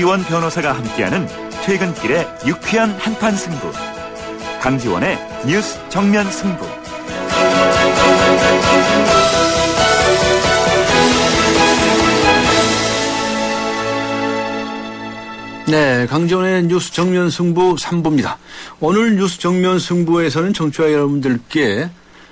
강지원 변호사가 함께하는 퇴근길의 유쾌한 한판 승부. 강지원의 뉴스 정면 승부. 네, 강지원의 뉴스 정면 승부 3부입니다. 오늘 뉴스 정면 승부에서는 청취자 여러분들께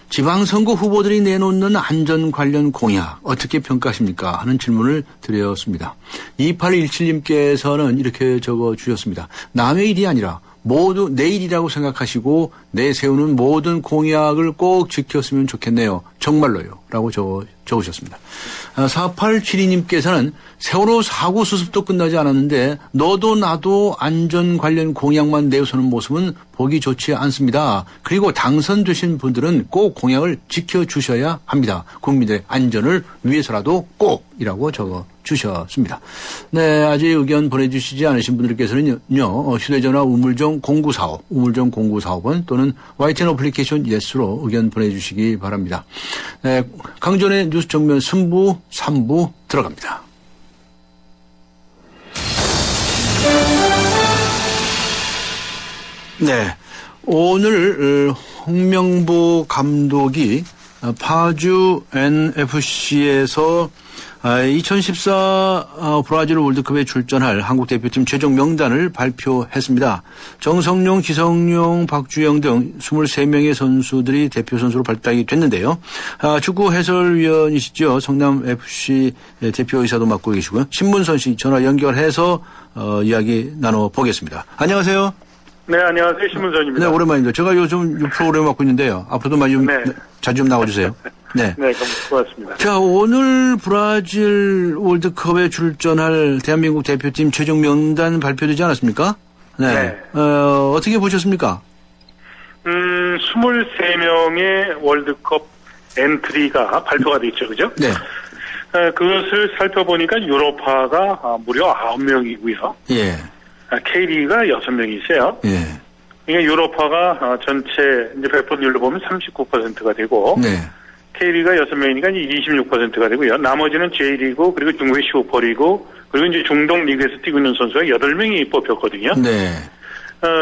지방선거 후보들이 내놓는 안전 관련 공약 어떻게 평가하십니까 하는 질문을 드렸습니다. 2817님께서는 이렇게 적어주셨습니다. 남의 일이 아니라 모두 내 일이라고 생각하시고 내세우는 모든 공약을 꼭 지켰으면 좋겠네요. 정말로요. 라고 적으셨습니다. 4872님께서는 세월호 사고 수습도 끝나지 않았는데 너도 나도 안전 관련 공약만 내세우는 모습은 보기 좋지 않습니다. 그리고 당선되신 분들은 꼭 공약을 지켜주셔야 합니다. 국민들의 안전을 위해서라도 꼭이라고 적어주셨습니다. 네, 아직 의견 보내주시지 않으신 분들께서는요, 휴대전화 우물정 0945번 또는 YTN 어플리케이션 예스로 의견 보내주시기 바랍니다. 네, 강전의 뉴스 정면 승부 3부 들어갑니다. 네, 오늘 홍명보 감독이 파주 NFC에서 2014 브라질 월드컵에 출전할 한국 대표팀 최종 명단을 발표했습니다. 정성용, 기성용, 박주영 등 23명의 선수들이 대표 선수로 발탁이 됐는데요. 축구 해설위원이시죠. 성남FC 대표이사도 맡고 계시고요. 신문선 씨 전화 연결해서 이야기 나눠보겠습니다. 안녕하세요. 네, 안녕하세요. 신문선입니다. 네, 오랜만입니다. 제가 요즘 이 프로그램 맡고 있는데요. 앞으로도 많이 자주 좀 나와주세요. 네. 네, 고맙습니다. 자, 오늘 브라질 월드컵에 출전할 대한민국 대표팀 최종 명단 발표되지 않았습니까? 네. 어떻게 보셨습니까? 23명의 월드컵 엔트리가 발표가 됐죠, 그죠? 네. 그것을 살펴보니까 유로파가 무려 9명이고요. 예. K리그가 6명이세요. 예. 그러니까 유로파가 전체 이제 배분율로 보면 39%가 되고. 네. K리그가 6명이니까 이제 26%가 되고요. 나머지는 J리그, 그리고 중국의 슈퍼리그, 그리고 이제 중동 리그에서 뛰고 있는 선수가 8명이 뽑혔거든요. 네.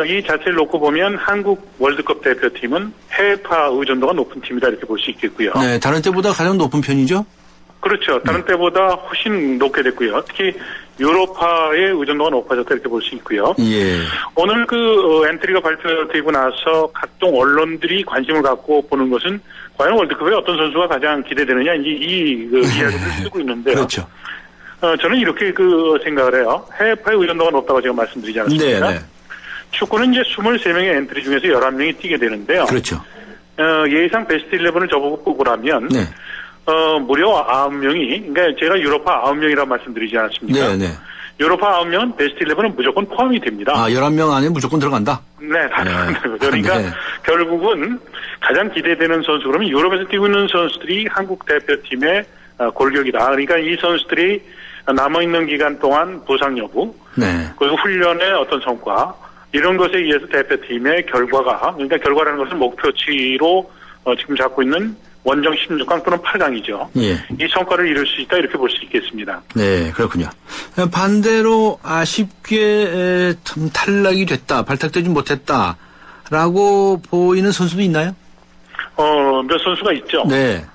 이 자체를 놓고 보면 한국 월드컵 대표팀은 해외파 의존도가 높은 팀이다 이렇게 볼 수 있겠고요. 네. 다른 때보다 가장 높은 편이죠? 그렇죠. 다른 때보다 훨씬 높게 됐고요. 특히 유로파의 의존도가 높아졌다 이렇게 볼 수 있고요. 예. 오늘 그 엔트리가 발표되고 나서 각종 언론들이 관심을 갖고 보는 것은 과연 월드컵에 어떤 선수가 가장 기대되느냐 이제 이야기를 쓰고 있는데요. 그렇죠. 저는 이렇게 생각을 해요. 해외파의 의존도가 높다고 제가 말씀드리지 않았습니까? 네. 축구는 이제 23명의 엔트리 중에서 11명이 뛰게 되는데요. 그렇죠. 예상 베스트 11을 저보고 뽑으라면 네. 무려 9명이, 그러니까 제가 유로파 9명이라고 말씀드리지 않았습니까? 네. 유로파 9명은 베스트 11은 무조건 포함이 됩니다. 11명 안에 무조건 들어간다? 네, 다 들어간다. 그러니까 결국은 가장 기대되는 선수, 그러면 유럽에서 뛰고 있는 선수들이 한국 대표팀의 골격이다. 그러니까 이 선수들이 남아있는 기간 동안 부상 여부, 네. 그리고 훈련의 어떤 성과, 이런 것에 의해서 대표팀의 결과가, 그러니까 결과라는 것은 목표치로 지금 잡고 있는 원정 16강 또는 8강이죠. 예. 이 성과를 이룰 수 있다 이렇게 볼 수 있겠습니다. 네, 그렇군요. 반대로 아쉽게 탈락이 됐다, 발탁되지 못했다라고 보이는 선수도 있나요? 몇 선수가 있죠. 네.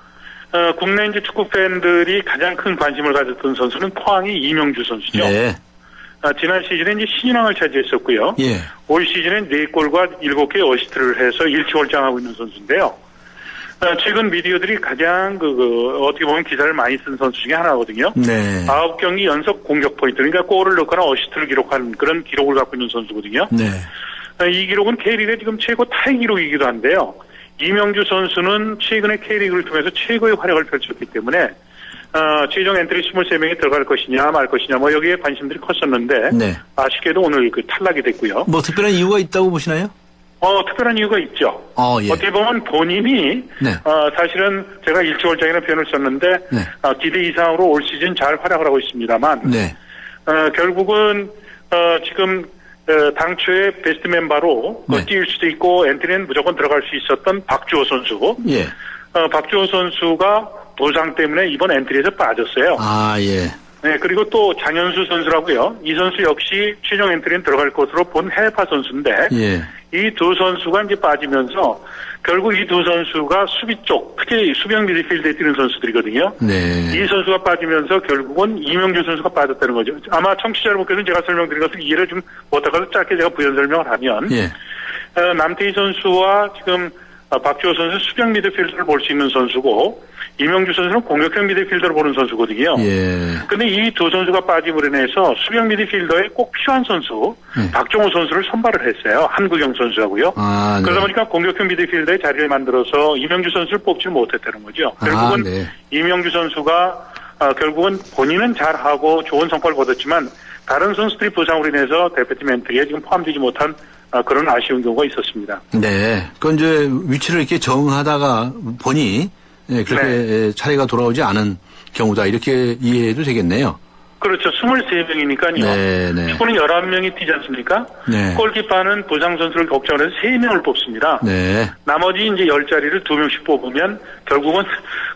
국내 이제 축구 팬들이 가장 큰 관심을 가졌던 선수는 포항의 이명주 선수죠. 네. 지난 시즌에 이제 신인왕을 차지했었고요. 예. 올 시즌에 4골과 7개의 어시스트를 해서 일취월장하고 있는 선수인데요. 최근 미디어들이 가장 어떻게 보면 기사를 많이 쓴 선수 중에 하나거든요. 네. 9경기 연속 공격 포인트, 그러니까 골을 넣거나 어시스트를 기록한 그런 기록을 갖고 있는 선수거든요. 네. 이 기록은 K리그의 지금 최고 타이 기록이기도 한데요. 이명주 선수는 최근에 K리그를 통해서 최고의 활약을 펼쳤기 때문에 최종 엔트리 23명이 들어갈 것이냐 말 것이냐 여기에 관심들이 컸었는데 네. 아쉽게도 오늘 탈락이 됐고요. 뭐 특별한 이유가 있다고 보시나요? 특별한 이유가 있죠. 예. 어떻게 보면 본인이 네. 사실은 제가 일취월장이라는 표현을 썼는데 네. 기대 이상으로 올 시즌 잘 활약을 하고 있습니다만 네. 결국은 지금 당초에 베스트 멤버로 네. 뛸 수도 있고 엔트리는 무조건 들어갈 수 있었던 박주호 선수. 예. 박주호 선수가 부상 때문에 이번 엔트리에서 빠졌어요. 예. 네, 그리고 또 장현수 선수라고요. 이 선수 역시 최종 엔트리는 들어갈 것으로 본 해외파 선수인데 예. 이 두 선수가 이제 빠지면서 결국 이 두 선수가 수비 쪽, 특히 수비형 미드필드에 뛰는 선수들이거든요. 네. 이 선수가 빠지면서 결국은 이명주 선수가 빠졌다는 거죠. 아마 청취자 여러분께서는 제가 설명드린 것을 이해를 좀 못하고서 짧게 제가 부연 설명을 하면 예. 남태희 선수와 지금 박주호 선수 수비형 미드필더를 볼 수 있는 선수고 이명주 선수는 공격형 미드필더를 보는 선수거든요. 예. 근데 이 두 선수가 빠짐으로 인해서 수비형 미드필더에 꼭 필요한 선수 박종호 선수를 선발을 했어요. 한국영 선수하고요. 아, 네. 그러다 보니까 공격형 미드필더의 자리를 만들어서 이명주 선수를 뽑지 못했다는 거죠. 결국은 네. 이명주 선수가 결국은 본인은 잘하고 좋은 성과를 거뒀지만 다른 선수들이 부상으로 인해서 대표팀 엔트리에 지금 포함되지 못한 그런 아쉬운 경우가 있었습니다. 네. 그건 이제 위치를 이렇게 정하다가 보니 예, 그렇게 차례가 돌아오지 않은 경우다. 이렇게 이해해도 되겠네요. 그렇죠. 23명이니까요. 네, 네. 축구는 11명이 뛰지 않습니까? 네. 골키퍼는 부상 선수를 걱정을 해서 3명을 뽑습니다. 네. 나머지 이제 10자리를 2명씩 뽑으면 결국은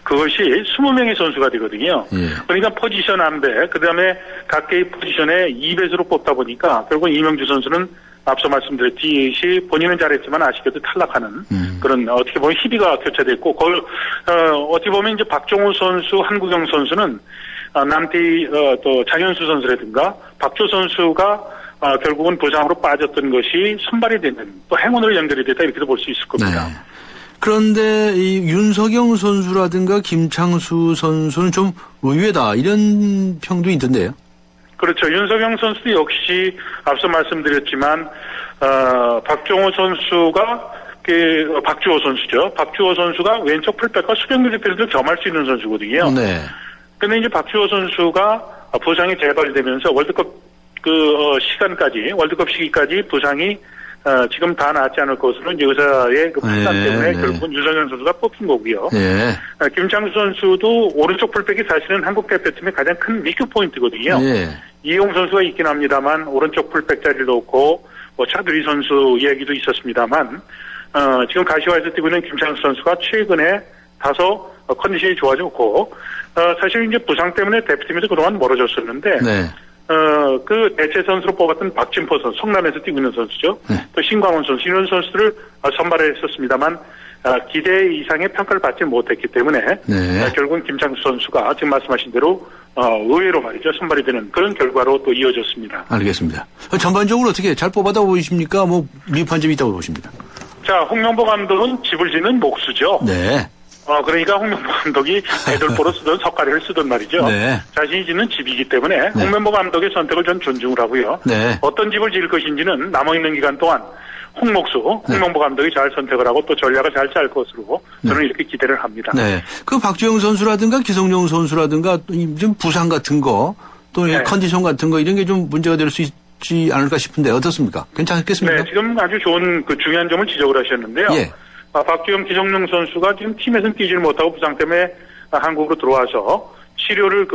그것이 20명의 선수가 되거든요. 예. 그러니까 포지션 안배, 그 다음에 각개의 포지션에 2배수로 뽑다 보니까 결국은 이명주 선수는 앞서 말씀드렸듯이 본인은 잘했지만 아쉽게도 탈락하는 그런 어떻게 보면 희비가 교차됐고 어떻게 보면 이제 박종호 선수, 한국영 선수는 남태희 또 장현수 선수라든가 박조 선수가 결국은 부상으로 빠졌던 것이 선발이 되는 또 행운으로 연결이 됐다 이렇게도 볼 수 있을 겁니다. 네. 그런데 이 윤석영 선수라든가 김창수 선수는 좀 의외다 이런 평도 있던데요. 그렇죠. 윤석영 선수도 역시 앞서 말씀드렸지만 박종호 선수가 박주호 선수죠. 박주호 선수가 왼쪽 풀백과 수비형 미드필더를 겸할 수 있는 선수거든요. 네. 근데 이제 박주호 선수가 부상이 재발되면서 월드컵 시간까지 월드컵 시기까지 부상이 지금 다 낫지 않을 것으로 이제 의사의 그 판단 때문에 결국은 윤석영 선수가 뽑힌 거고요. 네. 김창수 선수도 오른쪽 풀백이 사실은 한국 대표팀의 가장 큰 위크 포인트거든요. 네. 이용 선수가 있긴 합니다만 오른쪽 풀백 자리를 놓고 차두리 선수 이야기도 있었습니다만 지금 가시화에서 뛰고 있는 김창수 선수가 최근에 다소 컨디션이 좋아졌고 사실 이제 부상 때문에 대표팀에서 그동안 멀어졌었는데 네. 그 대체 선수로 뽑았던 박진포 선수, 성남에서 뛰고 있는 선수죠. 네. 또 신광훈 선수 이런 선수들을 선발했었습니다만 기대 이상의 평가를 받지 못했기 때문에 네. 결국은 김창수 선수가 지금 말씀하신 대로 의외로 말이죠 선발이 되는 그런 결과로 또 이어졌습니다. 알겠습니다. 전반적으로 어떻게 잘 뽑아다 보이십니까? 뭐 미흡한 점이 있다고 보십니까? 자, 홍명보 감독은 집을 짓는 목수죠. 네. 그러니까 홍명보 감독이 애들보로 쓰던 석가래를 쓰던 말이죠. 네. 자신이 짓는 집이기 때문에 홍명보 감독의 선택을 전 존중을 하고요. 네. 어떤 집을 지을 것인지는 남아있는 기간 동안 홍명보 감독이 잘 선택을 하고 또 전략을 잘 짤 것으로 저는 이렇게 기대를 합니다. 네. 그 박주영 선수라든가 기성용 선수라든가 좀 부상 같은 거 또 네. 컨디션 같은 거 이런 게 좀 문제가 될 수 있지 않을까 싶은데 어떻습니까? 괜찮겠습니까? 네, 지금 아주 좋은 그 중요한 점을 지적을 하셨는데요. 예. 박주영, 기성용 선수가 지금 팀에서는 뛰질 못하고 부상 때문에 한국으로 들어와서 치료를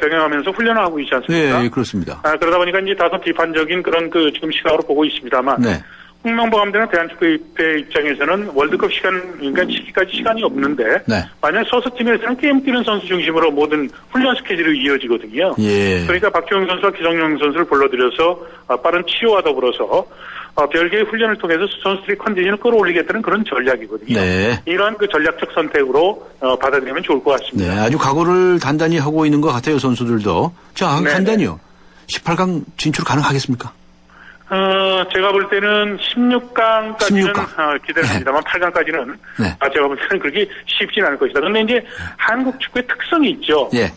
병행하면서 훈련을 하고 있지 않습니까? 예, 그렇습니다. 그러다 보니까 이제 다소 비판적인 그런 지금 시각으로 보고 있습니다만. 네. 홍명보 감독은 대한축구협회 입장에서는 월드컵 그러니까 시기까지 시간이 없는데. 네. 만약 소속팀에서는 게임 뛰는 선수 중심으로 모든 훈련 스케줄이 이어지거든요. 예. 그러니까 박주영 선수와 기성용 선수를 불러들여서 빠른 치료와 더불어서 별개의 훈련을 통해서 선수들의 컨디션을 끌어올리겠다는 그런 전략이거든요. 네. 이러한 그 전략적 선택으로 받아들이면 좋을 것 같습니다. 네, 아주 각오를 단단히 하고 있는 것 같아요, 선수들도. 자, 간단히요. 18강 진출 가능하겠습니까? 제가 볼 때는 16강까지는 16강. 기대를 합니다만 8강까지는 네. 제가 볼 때는 그렇게 쉽지는 않을 것이다. 그런데 이제 한국 축구의 특성이 있죠. 예.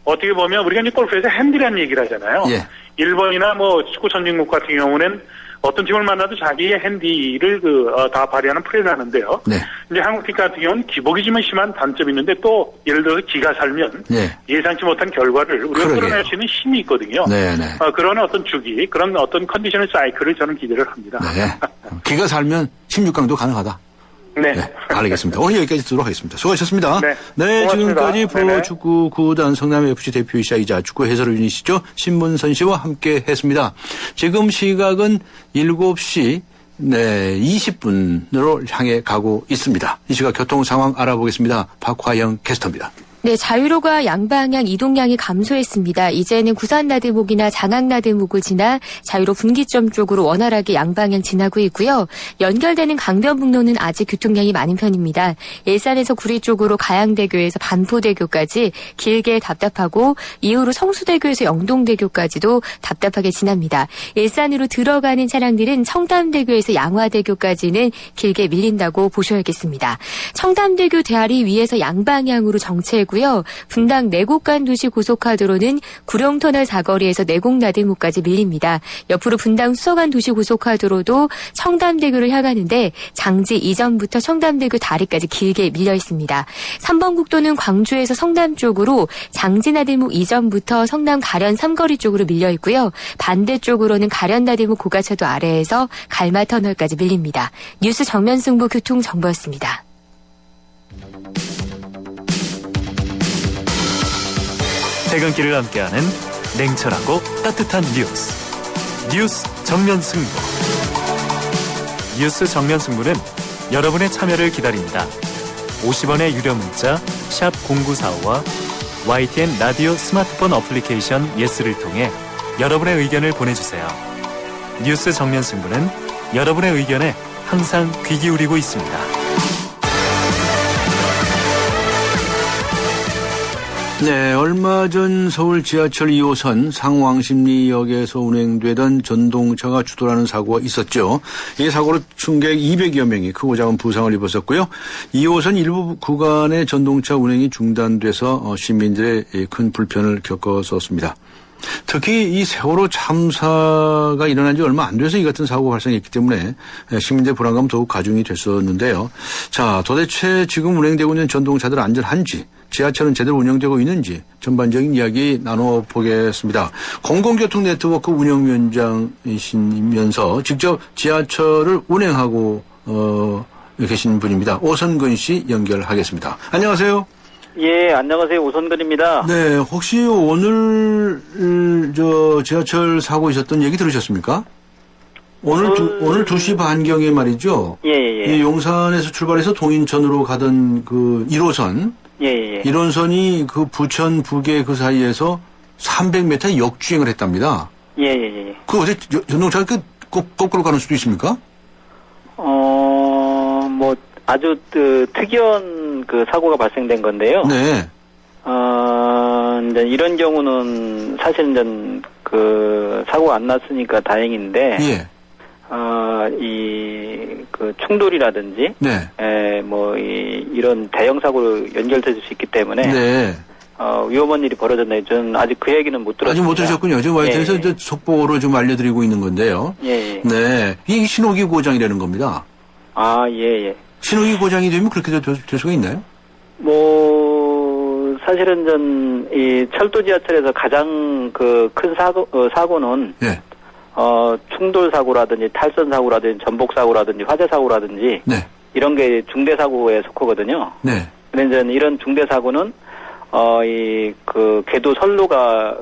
어떻게 보면 우리가 이제 골프에서 핸디라는 얘기를 하잖아요. 예. 일본이나 축구 선진국 같은 경우는 어떤 팀을 만나도 자기의 핸디를 다 발휘하는 플레이를 하는데요. 네. 이제 한국 팀 같은 경우는 기복이지만 심한 단점이 있는데 또 예를 들어서 기가 살면 예상치 못한 결과를 우리가 끌어낼 수 있는 힘이 있거든요. 네네. 그런 어떤 주기, 그런 어떤 컨디션의 사이클을 저는 기대를 합니다. 네. 기가 살면 16강도 가능하다. 네. 네. 알겠습니다. 오늘 여기까지 듣도록 하겠습니다. 수고하셨습니다. 네. 네, 고맙습니다. 지금까지 프로축구 구단 성남FC 대표이사이자 축구 해설위원이시죠. 신문선 씨와 함께 했습니다. 지금 시각은 7시 20분으로 향해 가고 있습니다. 이 시각 교통 상황 알아보겠습니다. 박화영 캐스터입니다. 네, 자유로가 양방향 이동량이 감소했습니다. 이제는 구산나들목이나 장항나들목을 지나 자유로 분기점 쪽으로 원활하게 양방향 지나고 있고요. 연결되는 강변북로는 아직 교통량이 많은 편입니다. 일산에서 구리 쪽으로 가양대교에서 반포대교까지 길게 답답하고 이후로 성수대교에서 영동대교까지도 답답하게 지납니다. 일산으로 들어가는 차량들은 청담대교에서 양화대교까지는 길게 밀린다고 보셔야겠습니다. 청담대교 대하리 위에서 양방향으로 정체고요. 분당 내곡간 도시고속화도로는 구룡터널 사거리에서 내곡나들목까지 밀립니다. 옆으로 분당 수서간 도시고속화도로도 청담대교를 향하는데 장지 이전부터 청담대교 다리까지 길게 밀려 있습니다. 3번 국도는 광주에서 성남 쪽으로 장지나들목 이전부터 성남 가련 삼거리 쪽으로 밀려 있고요. 반대쪽으로는 가련나들목 고가차도 아래에서 갈마터널까지 밀립니다. 뉴스 정면승부 교통정보였습니다. 퇴근길을 함께하는 냉철하고 따뜻한 뉴스 정면 승부. 뉴스 정면 승부는 여러분의 참여를 기다립니다. 50원의 유료 문자 샵 0945와 YTN 라디오 스마트폰 어플리케이션 예스를 통해 여러분의 의견을 보내주세요. 뉴스 정면 승부는 여러분의 의견에 항상 귀 기울이고 있습니다. 네, 얼마 전 서울 지하철 2호선 상왕십리역에서 운행되던 전동차가 추돌하는 사고가 있었죠. 이 사고로 승객 200여 명이 크고 작은 부상을 입었었고요. 2호선 일부 구간의 전동차 운행이 중단돼서 시민들의 큰 불편을 겪었었습니다. 특히 이 세월호 참사가 일어난 지 얼마 안 돼서 이 같은 사고가 발생했기 때문에 시민들의 불안감 더욱 가중이 됐었는데요. 자, 도대체 지금 운행되고 있는 전동차들 안전한지, 지하철은 제대로 운영되고 있는지 전반적인 이야기 나눠보겠습니다. 공공교통 네트워크 운영위원장이시면서 직접 지하철을 운행하고 계신 분입니다. 오선근 씨 연결하겠습니다. 안녕하세요. 예, 안녕하세요. 오선근입니다. 네, 혹시 오늘 지하철 사고 있었던 얘기 들으셨습니까? 오늘 2시 반경에 말이죠. 예. 이 용산에서 출발해서 동인천으로 가던 그 1호선. 예. 1호선이 그 부천 북의 그 사이에서 300m 역주행을 했답니다. 예. 그 어제 전동차가 거꾸로 가는 수도 있습니까? 뭐 아주 특이한 그 사고가 발생된 건데요. 네. 이제 이런 경우는 사실 이제 그 사고가 안 났으니까 다행인데. 예. 그 충돌이라든지. 네. 이런 대형 사고로 연결될 수 있기 때문에. 네. 위험한 일이 벌어졌네요. 저는 아직 그 얘기는 못 들었습니다. 아직 못 들으셨군요. 지금 YTN에서 이제 속보로 좀 알려드리고 있는 건데요. 예. 네. 이게 신호기 고장이라는 겁니다. 아, 예. 신호기 고장이 되면 그렇게 될 수가 있나요? 사실은 이 철도 지하철에서 가장 그 큰 사고는. 예. 충돌 사고라든지 탈선 사고라든지 전복 사고라든지 화재 사고라든지. 네. 이런 게 중대 사고에 속하거든요. 네. 근데 이제 이런 중대 사고는 궤도 선로가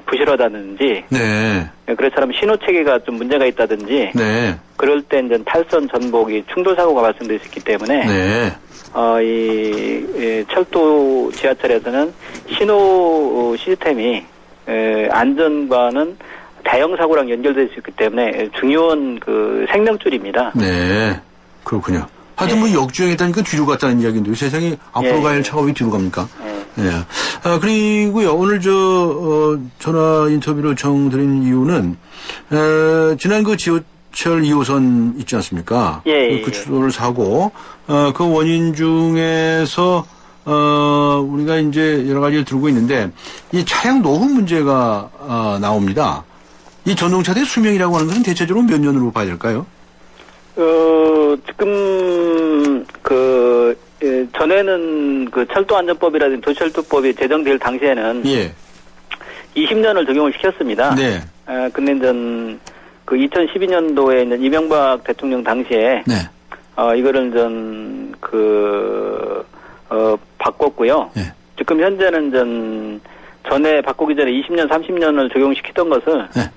부실하다든지. 네. 그렇처럼 신호 체계가 좀 문제가 있다든지. 네. 그럴 때 이제 탈선 전복이 충돌 사고가 발생될 수 있기 때문에. 네. 철도 지하철에서는 신호 시스템이 안전과는 대형 사고랑 연결될 수 있기 때문에 중요한 그 생명줄입니다. 네. 그렇군요. 하여튼 뭐 역주행했다니까 뒤로 갔다는 이야기인데 세상에 앞으로 가야 할 차가 왜 뒤로 갑니까? 네. 그리고요, 오늘 전화 인터뷰를 정드린 이유는, 지난 그 지하철 2호선 있지 않습니까? 예. 그 추돌 사고, 그 원인 중에서, 우리가 이제 여러 가지를 들고 있는데, 이 차량 노후 문제가, 나옵니다. 이 전동차들의 수명이라고 하는 것은 대체적으로 몇 년으로 봐야 될까요? 지금, 전에는 그 철도안전법이라든지 도시철도법이 제정될 당시에는. 예. 20년을 적용을 시켰습니다. 네. 근데 이제 그 2012년도에 이제 이명박 대통령 당시에. 네. 이거를 바꿨고요. 예. 지금 현재는 전에 바꾸기 전에 20년, 30년을 적용시키던 것을. 예.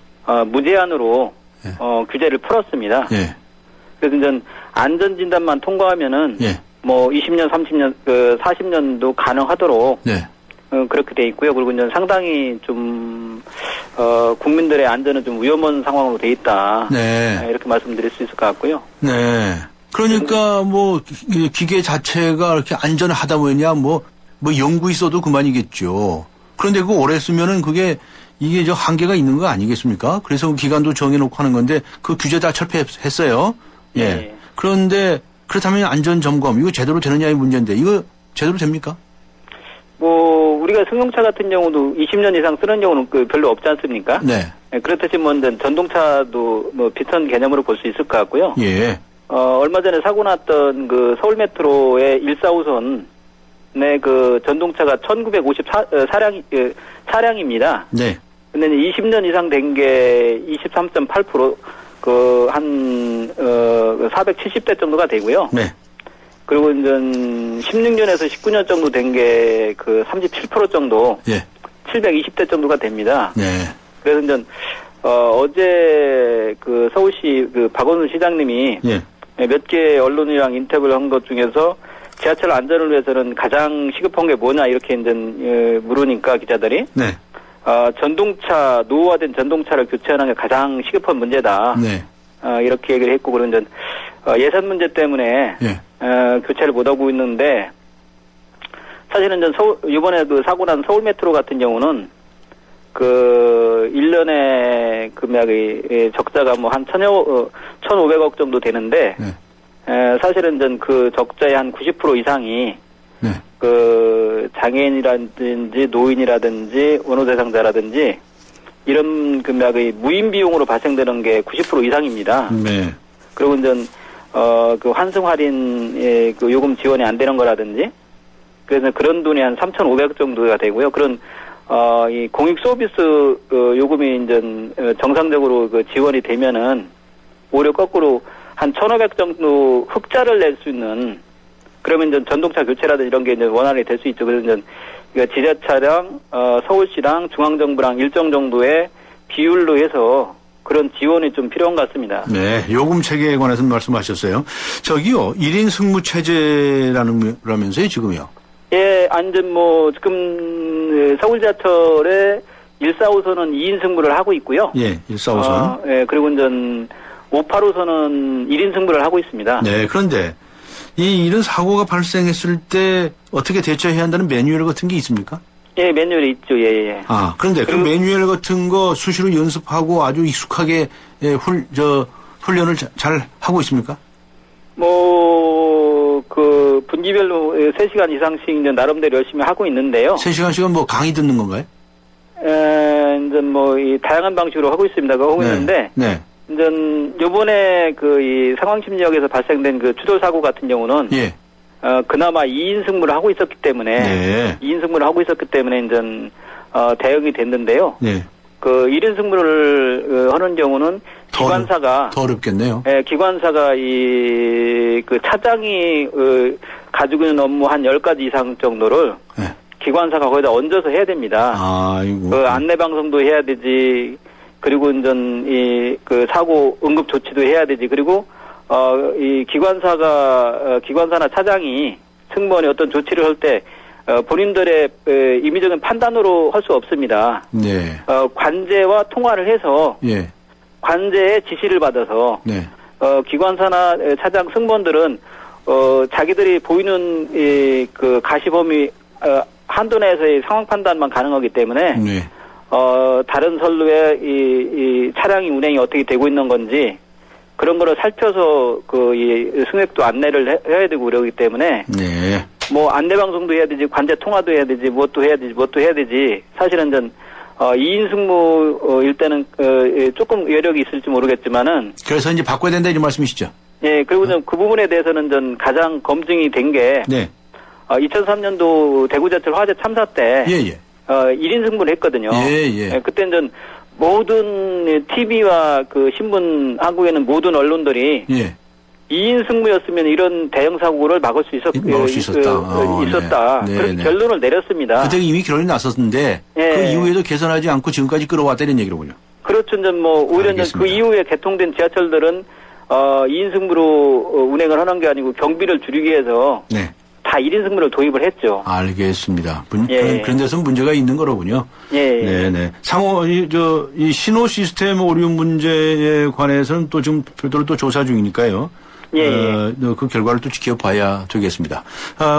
무제한으로. 예. 규제를 풀었습니다. 예. 그래서 이제 안전진단만 통과하면은. 예. 뭐 20년, 30년, 40년도 가능하도록 네. 그렇게 돼 있고요. 그리고 이제 상당히 좀 국민들의 안전은 좀 위험한 상황으로 돼 있다. 네. 이렇게 말씀드릴 수 있을 것 같고요. 네. 그러니까 뭐 기계 자체가 이렇게 안전하다 보냐 뭐 연구 있어도 그만이겠죠. 그런데 그거 오래 쓰면은 이게 저 한계가 있는 거 아니겠습니까? 그래서 그 기간도 정해놓고 하는 건데 그 규제 다 철폐했어요. 예. 예. 그런데 그렇다면 안전 점검 이거 제대로 되느냐의 문제인데 이거 제대로 됩니까? 뭐 우리가 승용차 같은 경우도 20년 이상 쓰는 경우는 별로 없지 않습니까? 네. 그렇듯이 뭐 전동차도 뭐 비슷한 개념으로 볼 수 있을 것 같고요. 예. 얼마 전에 사고 났던 그 서울 메트로의 145선의 그 전동차가 1954차량입니다. 네. 근데 20년 이상 된 게 23.8%, 470대 정도가 되고요. 네. 그리고 이제 16년에서 19년 정도 된 게 37% 정도, 예. 720대 정도가 됩니다. 네. 그래서 이제 어제 서울시 박원순 시장님이 예. 몇 개 언론이랑 인터뷰를 한 것 중에서 지하철 안전을 위해서는 가장 시급한 게 뭐냐 이렇게 이제 물으니까 기자들이 네. 노후화된 전동차를 교체하는 게 가장 시급한 문제다. 네. 이렇게 얘기를 했고 그런 이제 예산 문제 때문에 예. 교체를 못 하고 있는데 사실은 이제 이번에 사고 난 서울 메트로 같은 경우는 1년에 금액이 적자가 뭐 한 1,500억 정도 되는데, 네. 사실은 전 그 적자의 한 90% 이상이, 네. 장애인이라든지 노인이라든지 원호대상자라든지 이런 금액의 무임 비용으로 발생되는 게 90% 이상입니다. 네. 그리고 이제, 환승 할인의 요금 지원이 안 되는 거라든지, 그래서 그런 돈이 한 3,500억 정도가 되고요. 그런 이 공익 서비스 요금이 이제 정상적으로 지원이 되면은 오히려 거꾸로 한 1,500 정도 흑자를 낼 수 있는 그러면 이제 전동차 교체라든지 이런 게 이제 원활히 될 수 있죠. 그래서 이제 지자차랑 서울시랑 중앙정부랑 일정 정도의 비율로 해서 그런 지원이 좀 필요한 것 같습니다. 네, 요금 체계에 관해서 말씀하셨어요. 저기요, 1인 승무 체제라면서요, 지금요? 예, 지금 서울 지하철의 145선은 2인 승무를 하고 있고요. 예, 145선. 예, 그리고 이제 585선은 1인 승무를 하고 있습니다. 네, 그런데 이런 사고가 발생했을 때 어떻게 대처해야 한다는 매뉴얼 같은 게 있습니까? 예, 매뉴얼이 있죠. 예, 예. 그런데 그 매뉴얼 같은 거 수시로 연습하고 아주 익숙하게 훈련을 잘 하고 있습니까? 분기별로 3시간 이상씩 이제 나름대로 열심히 하고 있는데요. 3시간씩은 뭐 강의 듣는 건가요? 이제 이 다양한 방식으로 하고 있습니다. 하고 있는데. 네. 이제 요번에 이 상황심리역에서 발생된 추돌 사고 같은 경우는. 예. 그나마 2인 승무를 하고 있었기 때문에. 네. 2인 승무를 하고 있었기 때문에 이제, 대응이 됐는데요. 네. 1인 승무를 하는 경우는 기관사가 더 어렵겠네요. 예, 기관사가 차장이 가지고 있는 업무 한 10가지 이상 정도를 네. 기관사가 거기다 얹어서 해야 됩니다. 아이고. 안내 방송도 해야 되지. 그리고 이제 사고 응급 조치도 해야 되지. 그리고 이 기관사나 차장이 승무원이 어떤 조치를 할 때 본인들의 임의적인 판단으로 할 수 없습니다. 네. 관제와 통화를 해서 예. 관제의 지시를 받아서 네. 기관사나 차장 승무원들은 자기들이 보이는 가시 범위 한도 내에서의 상황 판단만 가능하기 때문에 네. 다른 선로에 이 차량이 운행이 어떻게 되고 있는 건지 그런 거를 살펴서 이 승객도 안내를 해야 되고 그러기 때문에 네. 안내 방송도 해야 되지, 관제 통화도 해야 되지, 무엇도 해야 되지. 사실은 2인 승무일 때는 조금 여력이 있을지 모르겠지만은. 그래서 이제 바꿔야 된다 이런 말씀이시죠? 예, 그리고 그 부분에 대해서는 가장 검증이 된 게. 네. 2003년도 대구지하철 화재 참사 때. 예. 1인 승무를 했거든요. 예. 그때는 모든 TV와 신문, 한국에는 모든 언론들이. 예. 2인 승무였으면 이런 대형 사고를 막을 수 있었다. 네. 그래서 결론을 내렸습니다. 그때 이미 결론이 났었는데 예. 그 이후에도 개선하지 않고 지금까지 끌어왔다는 얘기로군요. 그렇죠. 오히려 그 이후에 개통된 지하철들은 2인 승무로 운행을 하는 게 아니고 경비를 줄이기 위해서 네. 다 1인 승무를 도입을 했죠. 알겠습니다. 예. 그런 데서 문제가 있는 거로군요. 예. 네네. 이 신호 시스템 오류 문제에 관해서는 또 지금 별도로 또 조사 중이니까요. 예. 그 결과를 또 지켜봐야 되겠습니다.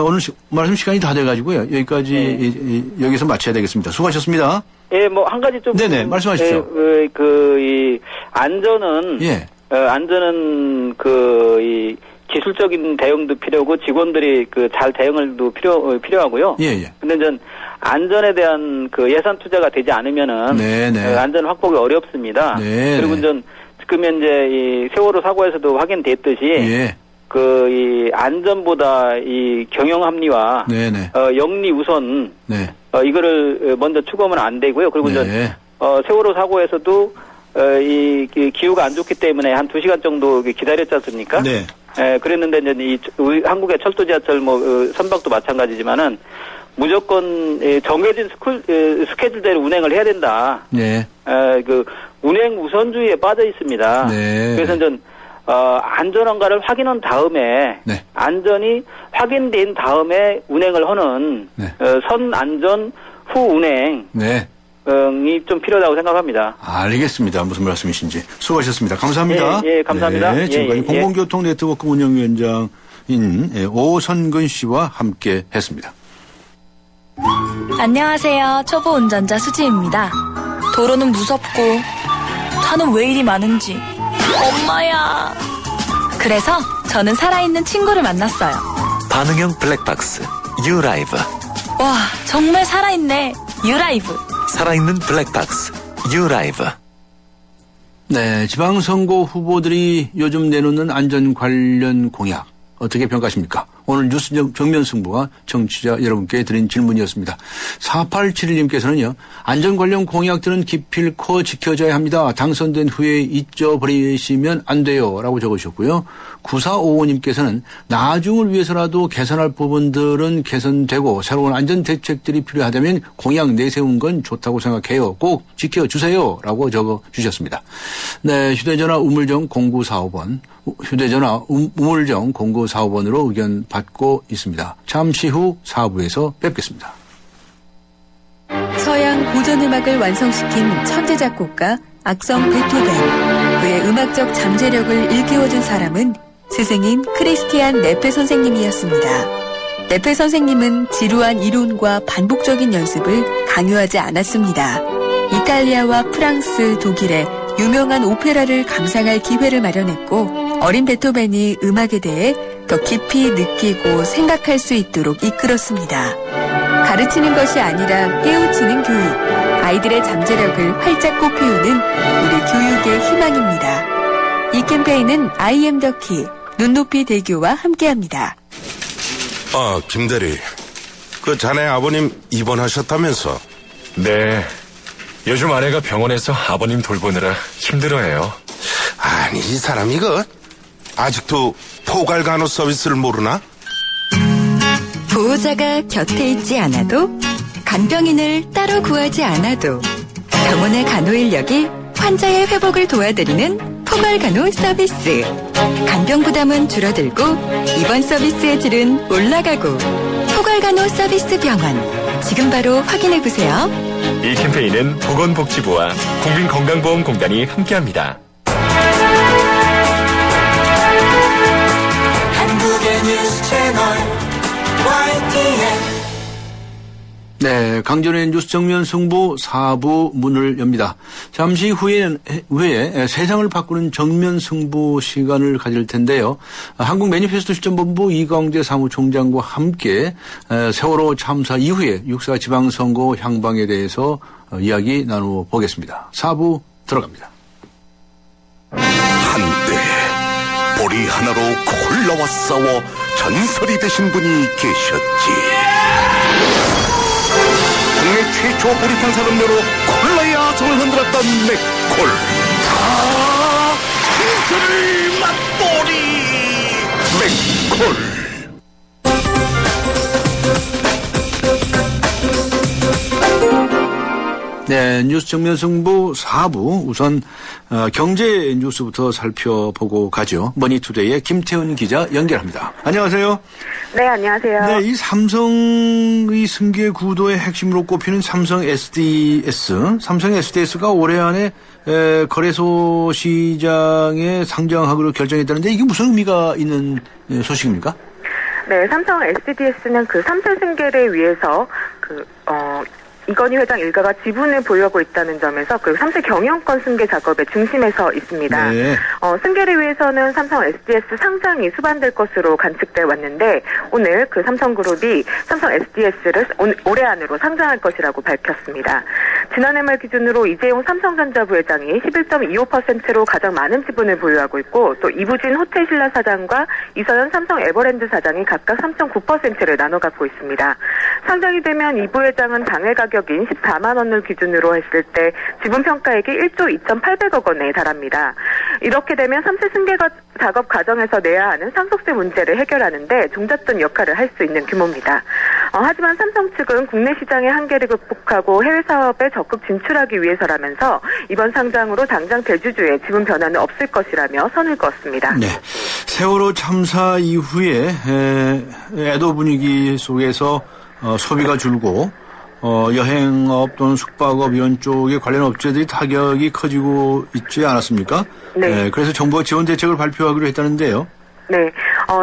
오늘 말씀 시간이 다 돼가지고요. 여기까지 여기서 마쳐야 되겠습니다. 수고하셨습니다. 예, 뭐 한 가지 좀 네네, 말씀하십시오. 이 안전은 예. 안전은 이 기술적인 대응도 필요하고 직원들이 잘 대응을도 필요하고요. 예. 근데 전 안전에 대한 예산 투자가 되지 않으면은 네네. 안전 확보가 어렵습니다. 네. 그리고 전 지금 현재 이 세월호 사고에서도 확인됐듯이 예. 이 안전보다 이 경영 합리화, 네네. 영리 우선 네. 이거를 먼저 추구하면 안 되고요. 그리고 전 네. 세월호 사고에서도 이 기후가 안 좋기 때문에 한 2시간 정도 기다렸지 않습니까? 네. 그랬는데 이제 한국의 철도 지하철 선박도 마찬가지지만은 무조건 정해진 스케줄대로 운행을 해야 된다. 네. 운행 우선주의에 빠져 있습니다. 네. 그래서 전 안전한가를 확인한 다음에 네. 안전이 확인된 다음에 운행을 하는 네. 선 안전 후 운행 네. 이 좀 필요하다고 생각합니다. 알겠습니다. 무슨 말씀이신지. 수고하셨습니다. 감사합니다. 예, 감사합니다. 네, 지금까지 예. 공공교통 네트워크 운영위원장인 오선근 씨와 함께 했습니다. 안녕하세요. 초보 운전자 수지입니다. 도로는 무섭고 차는 왜 이리 많은지 엄마야. 그래서 저는 살아있는 친구를 만났어요. 반응형 블랙박스 유라이브. 와, 정말 살아있네. 유라이브. 살아있는 블랙박스 유라이브. 네, 지방선거 후보들이 요즘 내놓는 안전 관련 공약 어떻게 평가하십니까? 오늘 뉴스 정면 승부가 청취자 여러분께 드린 질문이었습니다. 4871님께서는요. 안전 관련 공약들은 기필코 지켜져야 합니다. 당선된 후에 잊어버리시면 안 돼요. 라고 적으셨고요. 9455님께서는 나중을 위해서라도 개선할 부분들은 개선되고 새로운 안전 대책들이 필요하다면 공약 내세운 건 좋다고 생각해요. 꼭 지켜주세요. 라고 적어주셨습니다. 네, 휴대전화 우물정 0945번 휴대전화 우물정 0945번으로 의견 받고 있습니다. 잠시 후 4부에서 뵙겠습니다. 서양 고전음악을 완성시킨 천재 작곡가 악성 베토벤. 그의 음악적 잠재력을 일깨워준 사람은 스승인 크리스티안 네페 선생님이었습니다. 네페 선생님은 지루한 이론과 반복적인 연습을 강요하지 않았습니다. 이탈리아와 프랑스, 독일의 유명한 오페라를 감상할 기회를 마련했고 어린 베토벤이 음악에 대해 더 깊이 느끼고 생각할 수 있도록 이끌었습니다. 가르치는 것이 아니라 깨우치는 교육, 아이들의 잠재력을 활짝 꽃피우는 우리 교육의 희망입니다. 이 캠페인은 I am the key, 눈높이 대교와 함께합니다. 김대리. 그 자네 아버님 입원하셨다면서? 네. 요즘 아내가 병원에서 아버님 돌보느라 힘들어해요. 아니, 이 사람이 아직도 포괄간호 서비스를 모르나? 보호자가 곁에 있지 않아도 간병인을 따로 구하지 않아도 병원의 간호 인력이 환자의 회복을 도와드리는 포괄간호 서비스. 간병 부담은 줄어들고 입원 서비스의 질은 올라가고 포괄간호 서비스 병원. 지금 바로 확인해보세요. 이 캠페인은 보건복지부와 국민건강보험공단이 함께합니다. 한국의 뉴스 채널 YTN. 네, 강전의 뉴스 정면 승부 4부 문을 엽니다. 잠시 후에 세상을 바꾸는 정면 승부 시간을 가질 텐데요. 한국 매니페스토 실천본부 이광재 사무총장과 함께 세월호 참사 이후에 육사 지방선거 향방에 대해서 이야기 나눠보겠습니다. 4부 들어갑니다. 한때 보리 하나로 콜라와 싸워 전설이 되신 분이 계셨지. 국내 최초 보리탄 산업료로 콜라의 아성을 흔들었던 맥콜. 진수를 맛보리 맥콜. 네, 뉴스 정면 승부 4부 우선 경제 뉴스부터 살펴보고 가죠. 머니투데이의 김태훈 기자 연결합니다. 안녕하세요. 네, 안녕하세요. 네, 이 삼성의 승계 구도의 핵심으로 꼽히는 삼성 SDS. 삼성 SDS가 올해 안에 거래소 시장에 상장하기로 결정했다는데 이게 무슨 의미가 있는 소식입니까? 네, 삼성 SDS는 그 3세 승계를 위해서 이건희 회장 일가가 지분을 보유하고 있다는 점에서 그 3세 경영권 승계 작업의 중심에 서 있습니다. 네. 승계를 위해서는 삼성 SDS 상장이 수반될 것으로 관측돼 왔는데 오늘 그 삼성그룹이 삼성 SDS를 올해 안으로 상장할 것이라고 밝혔습니다. 지난해 말 기준으로 이재용 삼성전자 부회장이 11.25%로 가장 많은 지분을 보유하고 있고 또 이부진 호텔신라 사장과 이서연 삼성 에버랜드 사장이 각각 3.9%를 나눠 갖고 있습니다. 상장이 되면 이 부회장은 당해 가격인 14만 원을 기준으로 했을 때 지분 평가액이 1조 2,800억 원에 달합니다. 이렇게 되면 3세 승계 작업 과정에서 내야 하는 상속세 문제를 해결하는데 종잣돈 역할을 할 수 있는 규모입니다. 하지만 삼성 측은 국내 시장의 한계를 극복하고 해외 사업에 적극 진출하기 위해서라면서 이번 상장으로 당장 대주주의 지분 변화는 없을 것이라며 선을 그었습니다. 네, 세월호 참사 이후에 애도 분위기 속에서 소비가 줄고 여행업 또는 숙박업 이런 쪽의 관련 업체들이 타격이 커지고 있지 않았습니까? 네. 그래서 정부가 지원 대책을 발표하기로 했다는데요. 네,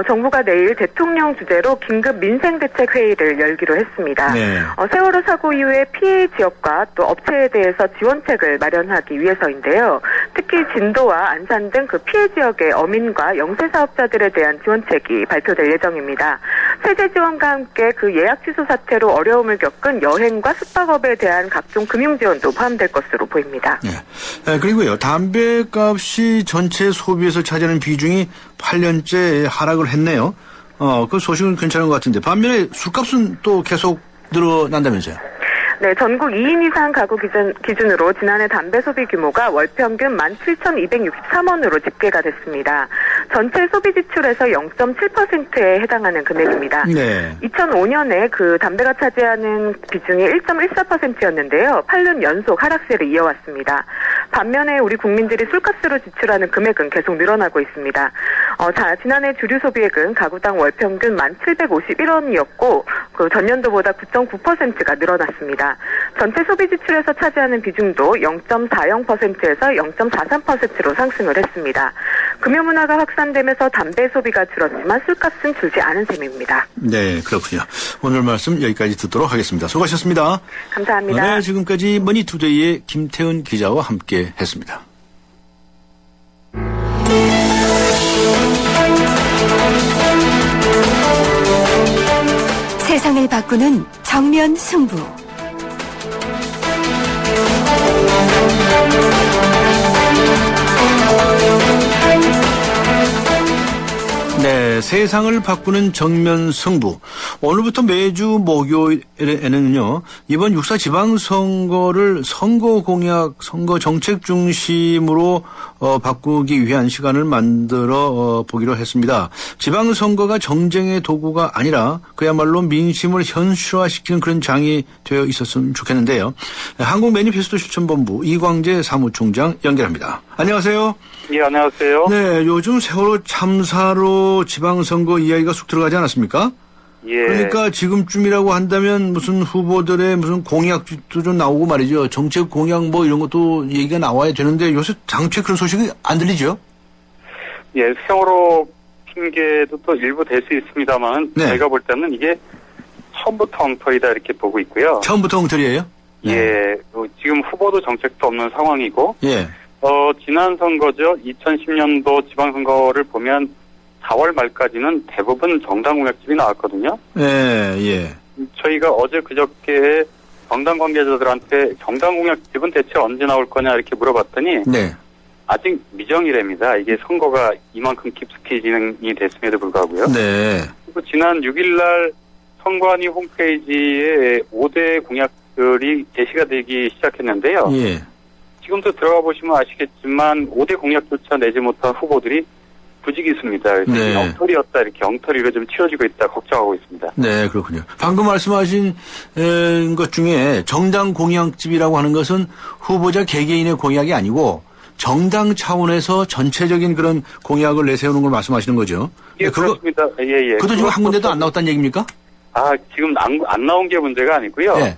정부가 내일 대통령 주재로 긴급 민생대책 회의를 열기로 했습니다. 네. 세월호 사고 이후에 피해 지역과 또 업체에 대해서 지원책을 마련하기 위해서인데요. 특히 진도와 안산 등 그 피해 지역의 어민과 영세 사업자들에 대한 지원책이 발표될 예정입니다. 세제 지원과 함께 그 예약 취소 사태로 어려움을 겪은 여행과 숙박업에 대한 각종 금융 지원도 포함될 것으로 보입니다. 네. 그리고요, 담배값이 전체 소비에서 차지하는 비중이 8년째 하락을 했네요. 그 소식은 괜찮은 것 같은데 반면에 술값은 또 계속 늘어난다면서요? 네, 전국 2인 이상 가구 기준으로 지난해 담배 소비 규모가 월 평균 17,263원으로 집계가 됐습니다. 전체 소비 지출에서 0.7%에 해당하는 금액입니다. 네. 2005년에 그 담배가 차지하는 비중이 1.14%였는데요. 8년 연속 하락세를 이어왔습니다. 반면에 우리 국민들이 술값으로 지출하는 금액은 계속 늘어나고 있습니다. 지난해 주류 소비액은 가구당 월 평균 1,751원이었고 그 전년도보다 9.9%가 늘어났습니다. 전체 소비 지출에서 차지하는 비중도 0.40%에서 0.43%로 상승을 했습니다. 금요 문화가 확산되면서 담배 소비가 줄었지만 술값은 줄지 않은 셈입니다. 네, 그렇군요. 오늘 말씀 여기까지 듣도록 하겠습니다. 수고하셨습니다. 감사합니다. 네, 지금까지 머니투데이의 김태훈 기자와 함께 했습니다. 세상을 바꾸는 정면 승부. 네, 세상을 바꾸는 정면 승부. 오늘부터 매주 목요일에는요, 이번 6.4 지방선거를 선거 공약, 선거 정책 중심으로 바꾸기 위한 시간을 만들어 보기로 했습니다. 지방선거가 정쟁의 도구가 아니라 그야말로 민심을 현실화시키는 그런 장이 되어 있었으면 좋겠는데요. 한국 매니페스토 실천본부 이광재 사무총장 연결합니다. 안녕하세요. 예, 안녕하세요. 네, 요즘 세월호 참사로 지방선거 이야기가 쑥 들어가지 않았습니까? 예. 그러니까 지금쯤이라고 한다면 무슨 후보들의 무슨 공약도 좀 나오고 말이죠. 정책 공약 뭐 이런 것도 얘기가 나와야 되는데 요새 장체 그런 소식이 안 들리죠? 예, 세월호 핑계도 또 일부 될 수 있습니다만 네. 저희가 볼 때는 이게 처음부터 엉터리다 이렇게 보고 있고요. 처음부터 엉터리예요? 네. 예, 지금 후보도 정책도 없는 상황이고 예. 지난 선거죠. 2010년도 지방선거를 보면 4월 말까지는 대부분 정당 공약집이 나왔거든요. 예, 예. 저희가 어제 그저께 정당 관계자들한테 정당 공약집은 대체 언제 나올 거냐 이렇게 물어봤더니 네. 아직 미정이랍니다. 이게 선거가 이만큼 깊숙이 진행이 됐음에도 불구하고요. 네. 그리고 지난 6일날 선관위 홈페이지에 5대 공약들이 제시가 되기 시작했는데요. 예. 지금도 들어가 보시면 아시겠지만 5대 공약조차 내지 못한 후보들이 부지기수입니다. 그래서 네. 엉터리였다 이렇게 엉터리로 좀 치워지고 있다 걱정하고 있습니다. 네, 그렇군요. 방금 말씀하신 것 중에 정당 공약집이라고 하는 것은 후보자 개개인의 공약이 아니고 정당 차원에서 전체적인 그런 공약을 내세우는 걸 말씀하시는 거죠? 예, 그거, 그렇습니다. 예, 예. 그것도 지금 한 군데도 안 나왔다는 얘기입니까? 지금 안 나온 게 문제가 아니고요. 네.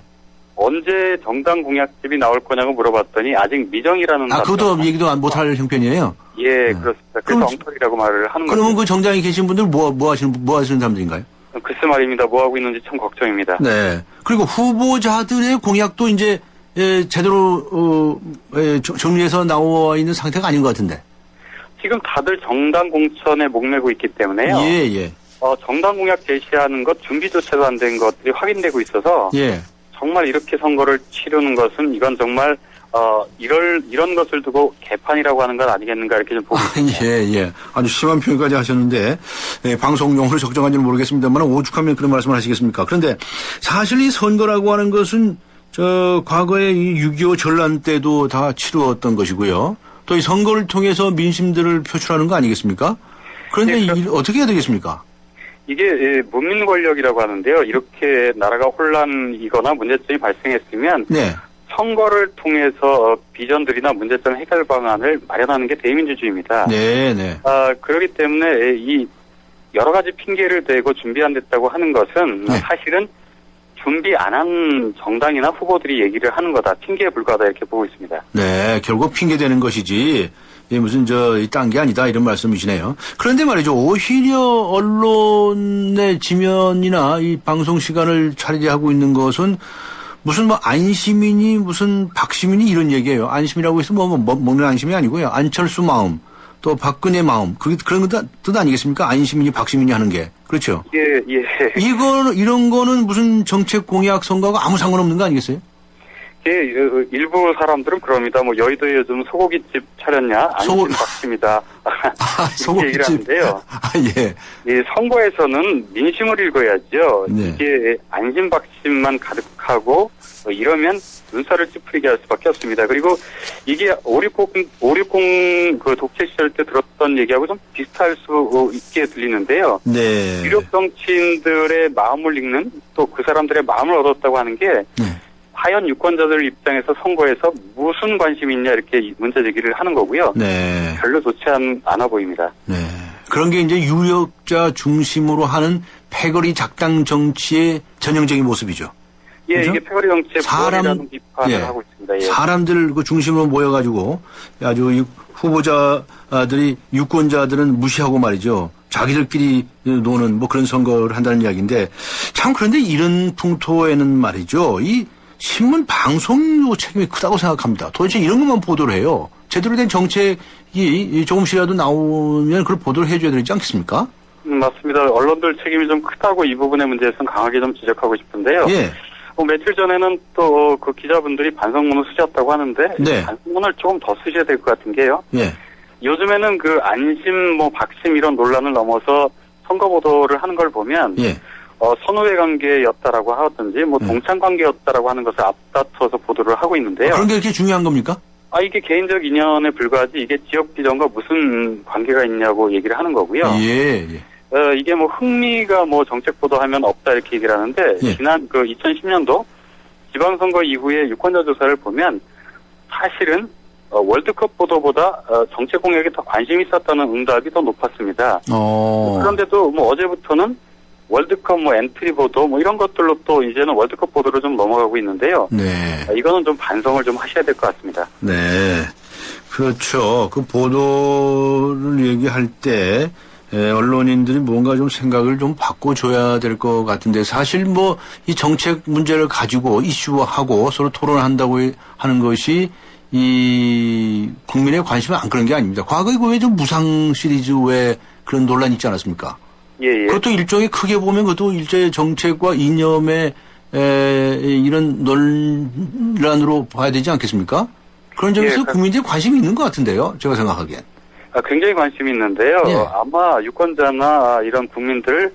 언제 정당 공약집이 나올 거냐고 물어봤더니 아직 미정이라는. 그것도 얘기도 못할 형편이에요? 예, 그렇습니다. 그래서 엉터리라고 말을 하는 거죠. 그러면 그 정당에 계신 분들 뭐 하시는 사람들인가요? 글쎄 말입니다. 뭐 하고 있는지 참 걱정입니다. 네. 그리고 후보자들의 공약도 이제 제대로 정리해서 나와 있는 상태가 아닌 것 같은데. 지금 다들 정당 공천에 목매고 있기 때문에요. 예. 정당 공약 제시하는 것 준비조차도 안 된 것들이 확인되고 있어서. 예. 정말 이렇게 선거를 치르는 것은 이건 정말 이런 것을 두고 개판이라고 하는 건 아니겠는가 이렇게 좀 보고 있습니다. 예. 아주 심한 표현까지 하셨는데 방송용으로 적정한지는 모르겠습니다만 오죽하면 그런 말씀을 하시겠습니까? 그런데 사실 이 선거라고 하는 것은 과거에 이 6.25 전란 때도 다 치루었던 것이고요. 또 이 선거를 통해서 민심들을 표출하는 거 아니겠습니까? 그런데 어떻게 해야 되겠습니까? 이게 문민 권력이라고 하는데요. 이렇게 나라가 혼란이거나 문제점이 발생했으면 네. 선거를 통해서 비전들이나 문제점 해결 방안을 마련하는 게 대의민주주의입니다. 네. 그렇기 때문에 이 여러 가지 핑계를 대고 준비 안 됐다고 하는 것은 사실은 준비 안 한 정당이나 후보들이 얘기를 하는 거다. 핑계에 불과하다 이렇게 보고 있습니다. 네, 결국 핑계대는 것이지 무슨 딴 게 아니다 이런 말씀이시네요. 그런데 말이죠. 오히려 언론의 지면이나 이 방송 시간을 차지하고 있는 것은 무슨 안시민이 무슨 박시민이 이런 얘기예요. 안심이라고 해서 먹는 안심이 아니고요. 안철수 마음 또 박근혜 마음 그런 뜻 아니겠습니까? 안시민이 박시민이 하는 게 그렇죠. 예. 이런 거는 무슨 정책 공약 선거하고 아무 상관없는 거 아니겠어요? 예, 일부 사람들은 그럽니다. 여의도에 요즘 소고기집 차렸냐? 안심 박심이다. 이렇게 얘기를 하는데요. 예, 선거에서는 민심을 읽어야죠. 네. 이게 안심 박심만 가득하고 이러면 눈살을 찌푸리게 할 수밖에 없습니다. 그리고 이게 560 그 독재 시절 때 들었던 얘기하고 좀 비슷할 수 있게 들리는데요. 네. 유력 정치인들의 마음을 읽는 또 그 사람들의 마음을 얻었다고 하는 게 과연 유권자들 입장에서 선거에서 무슨 관심이 있냐 이렇게 문제 제기를 하는 거고요. 네. 별로 좋지 않아 보입니다. 네. 그런 게 이제 유력자 중심으로 하는 패거리 작당 정치의 전형적인 모습이죠. 예, 그렇죠? 이게 패거리 정치의 부활이라는 비판을 하고 있습니다. 예. 사람들 그 중심으로 모여가지고 아주 후보자들이 유권자들은 무시하고 말이죠. 자기들끼리 노는 그런 선거를 한다는 이야기인데 참 그런데 이런 풍토에는 말이죠. 이 신문 방송 책임이 크다고 생각합니다. 도대체 이런 것만 보도를 해요. 제대로 된 정책이 조금씩이라도 나오면 그걸 보도를 해줘야 되지 않겠습니까? 맞습니다. 언론들 책임이 좀 크다고 이 부분의 문제에서는 강하게 좀 지적하고 싶은데요. 예. 며칠 전에는 또 그 기자분들이 반성문을 쓰셨다고 하는데 반성문을 조금 더 쓰셔야 될 것 같은 게요. 예. 요즘에는 그 안심 박심 이런 논란을 넘어서 선거 보도를 하는 걸 보면 선후회 관계였다라고 하든지 동창 관계였다라고 하는 것을 앞다퉈서 보도를 하고 있는데요. 그런 게 이렇게 중요한 겁니까? 이게 개인적 인연에 불과하지 이게 지역 비전과 무슨 관계가 있냐고 얘기를 하는 거고요. 예. 이게 흥미가 정책 보도하면 없다 이렇게 얘기를 하는데 지난 2010년도 지방선거 이후에 유권자 조사를 보면 사실은 월드컵 보도보다 정책 공약에 더 관심이 있었다는 응답이 더 높았습니다. 그런데도 어제부터는 월드컵 엔트리 보도 이런 것들로 또 이제는 월드컵 보도로 좀 넘어가고 있는데요. 네. 이거는 좀 반성을 좀 하셔야 될 것 같습니다. 네. 그렇죠. 그 보도를 얘기할 때 언론인들이 뭔가 좀 생각을 좀 바꿔줘야 될 것 같은데 사실 이 정책 문제를 가지고 이슈화하고 서로 토론한다고 하는 것이 이 국민의 관심을 안 끄는 게 아닙니다. 과거에 왜 좀 무상 시리즈 왜 그런 논란이 있지 않았습니까? 예. 그것도 일종의 크게 보면 그것도 일제의 정책과 이념의 이런 논란으로 봐야 되지 않겠습니까? 그런 점에서 국민들의 관심이 있는 것 같은데요. 제가 생각하기엔. 굉장히 관심이 있는데요. 아마 유권자나 이런 국민들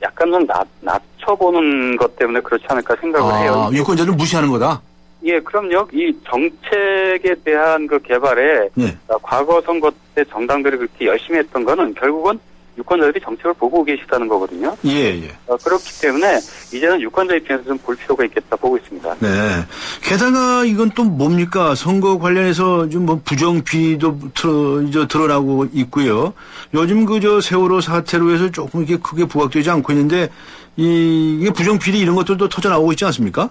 약간 좀 낮춰보는 것 때문에 그렇지 않을까 생각을 해요. 유권자를 무시하는 거다? 예, 그럼요. 이 정책에 대한 그 개발에 네. 과거 선거 때 정당들이 그렇게 열심히 했던 거는 결국은 유권자들이 정책을 보고 계시다는 거거든요. 예. 그렇기 때문에 이제는 유권자 입장에서 좀 볼 필요가 있겠다 보고 있습니다. 네. 게다가 이건 또 뭡니까? 선거 관련해서 좀 뭐 부정 비리도 드러나고 있고요. 요즘 세월호 사태로 해서 조금 이렇게 크게 부각되지 않고 있는데 이게 부정 비리 이런 것들도 터져 나오고 있지 않습니까?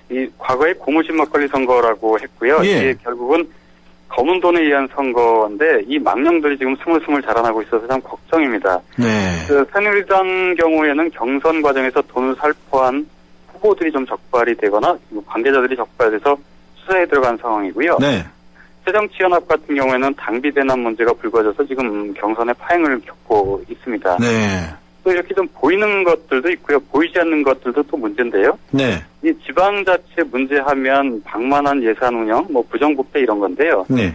이 과거에 고무신 막걸리 선거라고 했고요. 예. 이게 결국은 검은 돈에 의한 선거인데 이 망령들이 지금 스물스물 자라나고 있어서 참 걱정입니다. 네. 새누리당 경우에는 경선 과정에서 돈을 살포한 후보들이 좀 적발이 되거나 관계자들이 적발돼서 수사에 들어간 상황이고요. 네. 새정치연합 같은 경우에는 당비 대납 문제가 불거져서 지금 경선에 파행을 겪고 있습니다. 네. 또 이렇게 좀 보이는 것들도 있고요. 보이지 않는 것들도 또 문제인데요. 네. 이 지방자치 문제하면 방만한 예산 운영, 부정부패 이런 건데요. 네.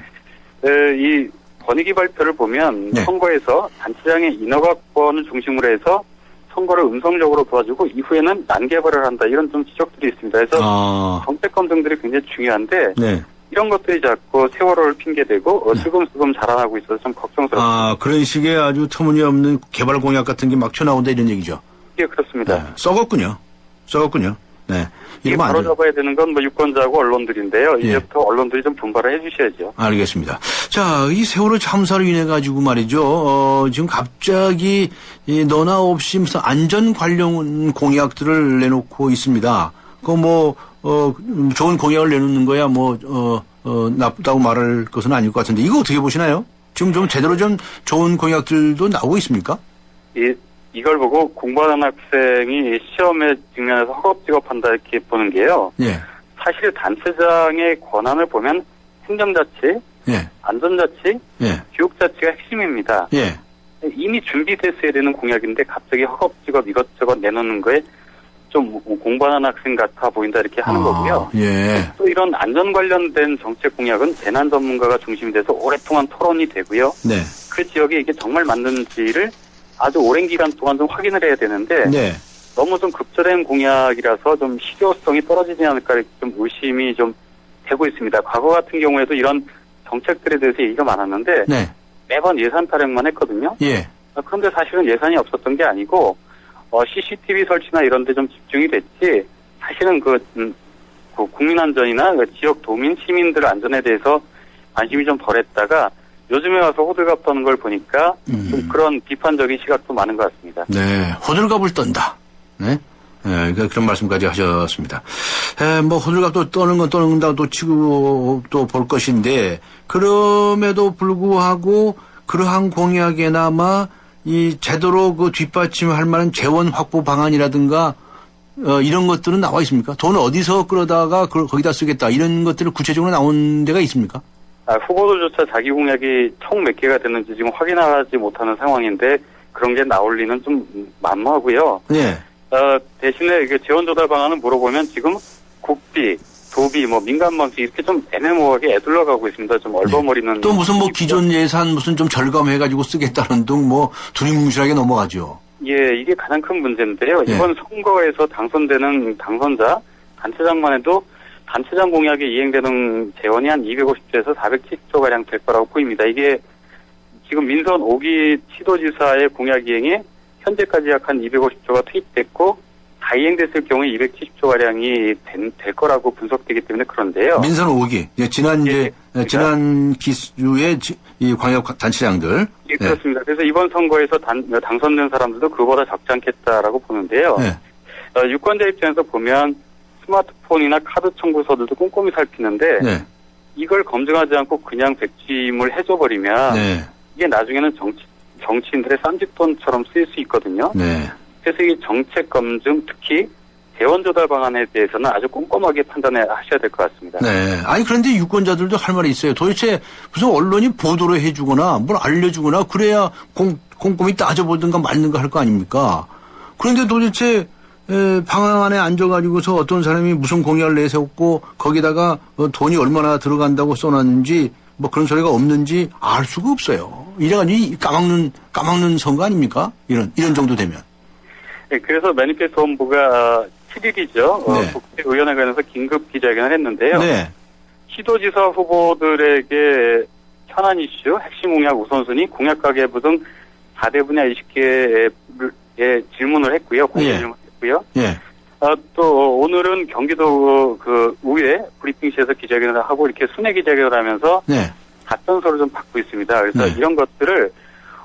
이 권익위 발표를 보면 네. 선거에서 단체장의 인허가권을 중심으로 해서 선거를 음성적으로 도와주고 이후에는 난개발을 한다 이런 좀 지적들이 있습니다. 그래서 정책권 등들이 굉장히 중요한데 네. 이런 것들이 자꾸 세월호를 핑계대고 슬금슬금 자라나고 있어서 좀 걱정스럽습니다. 그런 식의 아주 터무니없는 개발 공약 같은 게 막 튀어나온다 이런 얘기죠. 예, 그렇습니다. 네. 썩었군요. 네. 이게 바로 잡아야 되는 건 유권자하고 언론들인데요. 이제부터 언론들이 좀 분발을 해주셔야죠. 알겠습니다. 자, 이 세월호 참사로 인해 가지고 말이죠. 지금 갑자기 너나 없이 무슨 안전 관련 공약들을 내놓고 있습니다. 좋은 공약을 내놓는 거야 나쁘다고 말할 것은 아닐 것 같은데 이거 어떻게 보시나요? 지금 좀 제대로 좀 좋은 공약들도 나오고 있습니까? 이걸 보고 공부하는 학생이 시험에 직면해서 허겁지겁한다 이렇게 보는 게요. 예. 사실 단체장의 권한을 보면 행정자치, 예. 안전자치, 예. 교육자치가 핵심입니다. 예. 이미 준비됐어야 되는 공약인데 갑자기 허겁지겁 이것저것 내놓는 거에 좀 공부하는 학생 같아 보인다 이렇게 하는 거고요. 예. 또 이런 안전 관련된 정책 공약은 재난 전문가가 중심이 돼서 오랫동안 토론이 되고요. 네. 그 지역에 이게 정말 맞는지를 아주 오랜 기간 동안 좀 확인을 해야 되는데 네. 너무 좀 급조된 공약이라서 좀 실효성이 떨어지지 않을까 이렇게 좀 의심이 좀 되고 있습니다. 과거 같은 경우에도 이런 정책들에 대해서 얘기가 많았는데 네. 매번 예산 타령만 했거든요. 예. 그런데 사실은 예산이 없었던 게 아니고 CCTV 설치나 이런 데 좀 집중이 됐지 사실은 그 국민안전이나 지역 도민 시민들 안전에 대해서 관심이 좀 덜했다가 요즘에 와서 호들갑 떠는 걸 보니까 좀 그런 비판적인 시각도 많은 것 같습니다. 네, 호들갑을 떤다. 네, 그런 말씀까지 하셨습니다. 호들갑도 떠는 건 떠는다고 치고 또 볼 것인데 그럼에도 불구하고 그러한 공약에나마 이 제대로 뒷받침할 만한 재원 확보 방안이라든가 이런 것들은 나와 있습니까? 돈 어디서 끌어다가 거기다 쓰겠다 이런 것들을 구체적으로 나온 데가 있습니까? 후보들조차 자기 공약이 총 몇 개가 됐는지 지금 확인하지 못하는 상황인데 그런 게 나올 리는 좀 만무하고요. 네. 대신에 재원 조달 방안을 물어보면 지금 국비, 도비, 민간방식 이렇게 좀 애매모호하게 애둘러가고 있습니다. 좀 얼버무리는. 네. 또 무슨 기존 예산 무슨 좀 절감해가지고 쓰겠다는 등 두리뭉실하게 넘어가죠. 예, 이게 가장 큰 문제인데요. 네. 이번 선거에서 당선되는 당선자, 단체장만 해도 단체장 공약에 이행되는 재원이 한 250조에서 470조 가량 될 거라고 보입니다. 이게 지금 민선 5기 시도지사의 공약 이행에 현재까지 약 한 250조가 투입됐고 다 이행됐을 경우에 270조 가량이 될 거라고 분석되기 때문에 그런데요. 민선 5기 지난 기수의 이 광역 단체장들. 예, 그렇습니다. 그래서 이번 선거에서 당선된 사람들도 그보다 적지 않겠다라고 보는데요. 네. 유권자 입장에서 보면 스마트폰이나 카드 청구서들도 꼼꼼히 살피는데 네. 이걸 검증하지 않고 그냥 백지임을 해줘버리면 네. 이게 나중에는 정치인들의 쌈짓돈처럼 쓰일 수 있거든요. 네. 그래서 이 정책 검증 특히 재원 조달 방안에 대해서는 아주 꼼꼼하게 판단해 하셔야 될 것 같습니다. 네. 그런데 유권자들도 할 말이 있어요. 도대체 무슨 언론이 보도를 해주거나 뭘 알려주거나 그래야 꼼꼼히 따져보든가 말든가 할 거 아닙니까? 그런데 도대체 방 안에 앉아가지고서 어떤 사람이 무슨 공약을 내세웠고 거기다가 돈이 얼마나 들어간다고 써놨는지 그런 소리가 없는지 알 수가 없어요. 이래가지고 까막눈 선거 아닙니까? 이런 정도 되면. 네, 그래서 매니페스토 본부가 7일이죠. 네. 국회의원회관에서 긴급 기자회견을 했는데요. 네. 시도지사 후보들에게 현안 이슈, 핵심 공약 우선순위, 공약 가계부 등 4대 분야 20개의 질문을 했고요. 공개 예. 질문했고요. 예. 또 오늘은 경기도 그 우회 브리핑실에서 기자회견을 하고 이렇게 순회 기자회견을 하면서 네. 답변서를 좀 받고 있습니다. 그래서 네. 이런 것들을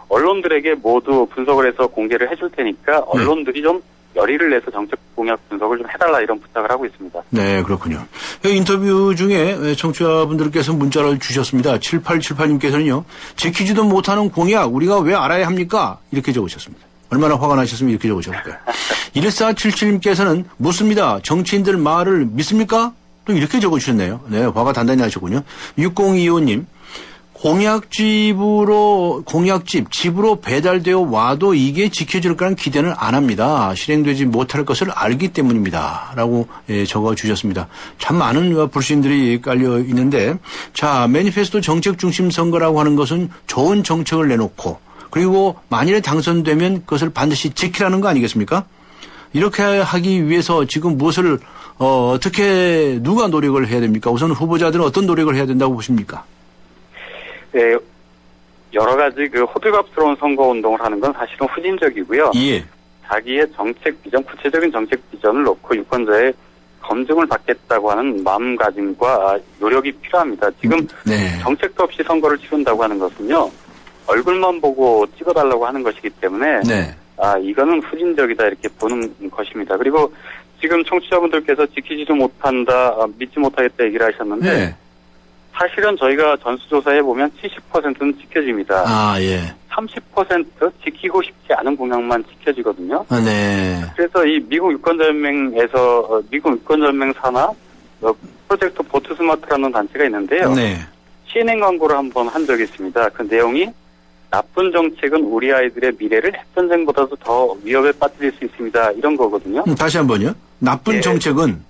언론들에게 모두 분석을 해서 공개를 해줄 테니까 언론들이 좀 열의를 내서 정책 공약 분석을 좀 해달라 이런 부탁을 하고 있습니다. 네, 그렇군요. 인터뷰 중에 청취자분들께서 문자를 주셨습니다. 7878님께서는요. 지키지도 못하는 공약 우리가 왜 알아야 합니까? 이렇게 적으셨습니다. 얼마나 화가 나셨으면 이렇게 적으셨을까요? 1477님께서는 묻습니다. 정치인들 말을 믿습니까? 또 이렇게 적어주셨네요. 네, 화가 단단히 나셨군요. 6025님. 집으로 배달되어 와도 이게 지켜질 거라는 기대는 안 합니다. 실행되지 못할 것을 알기 때문입니다. 라고 적어주셨습니다. 참 많은 불신들이 깔려 있는데, 자, 매니페스토 정책 중심 선거라고 하는 것은 좋은 정책을 내놓고, 그리고 만일에 당선되면 그것을 반드시 지키라는 거 아니겠습니까? 이렇게 하기 위해서 지금 무엇을, 어떻게, 누가 노력을 해야 됩니까? 우선 후보자들은 어떤 노력을 해야 된다고 보십니까? 네, 여러 가지 그 호들갑스러운 선거 운동을 하는 건 사실은 후진적이고요. 예. 자기의 정책 비전, 구체적인 정책 비전을 놓고 유권자의 검증을 받겠다고 하는 마음가짐과 노력이 필요합니다. 지금 네. 정책도 없이 선거를 치른다고 하는 것은요, 얼굴만 보고 찍어달라고 하는 것이기 때문에 네. 이거는 후진적이다 이렇게 보는 것입니다. 그리고 지금 청취자분들께서 지키지도 못한다, 믿지 못하겠다 얘기를 하셨는데 네. 사실은 저희가 전수조사해 보면 70%는 지켜집니다. 예. 30% 지키고 싶지 않은 공약만 지켜지거든요. 네. 그래서 이 미국 유권자연맹에서 미국 유권자연맹 산하 프로젝트 보트 스마트라는 단체가 있는데요. 네. CNN 광고를 한번 한 적이 있습니다. 그 내용이 나쁜 정책은 우리 아이들의 미래를 핵전쟁보다도 더 위협에 빠뜨릴 수 있습니다. 이런 거거든요. 다시 한번요. 나쁜 정책은